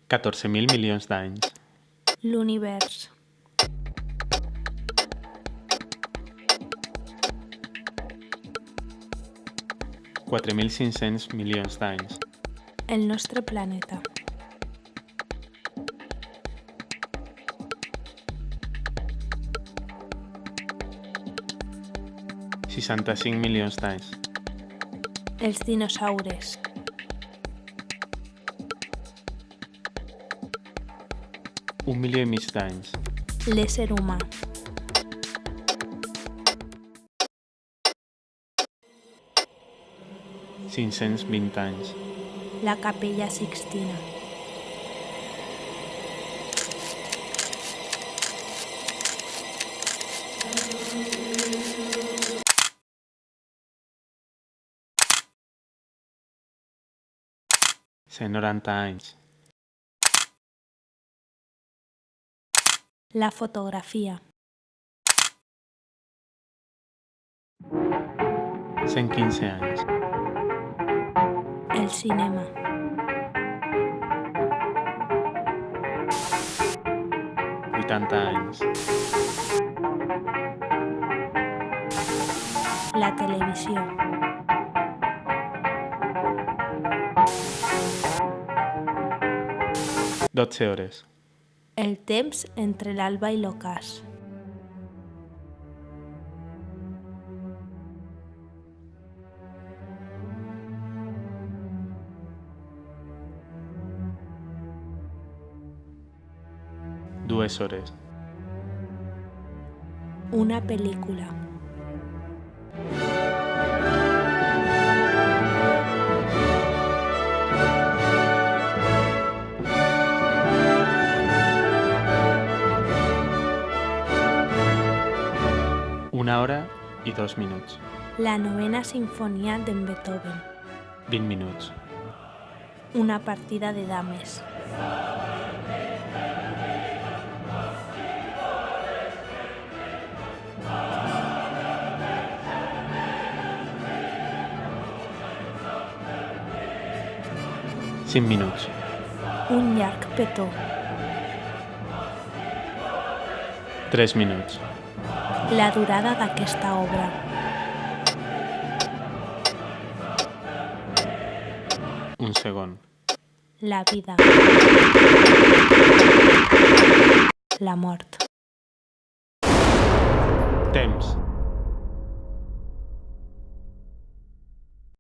14.000 milions d'anys. L'univers. Quatre mil 500 milions d'anys. El nostre planeta. $65 milions d'anys. Els dinosaures. Un milió i mig d'anys. L'ésser humà. $520 anys. La capella Sixtina. $190 anys. La fotografia. 115 anys. El cinema. $80 anys. La televisió. $12 hores. El temps entre l'alba i l'ocàs. Dues hores. Una pel·lícula. Una hora i 2 minuts. La novena sinfonia d'en Beethoven. 20 minuts. Una partida de dames. Cinc minuts. Un llarg petó. 3 minuts. La durada d'aquesta obra. Un segon. La vida. La mort. Temps.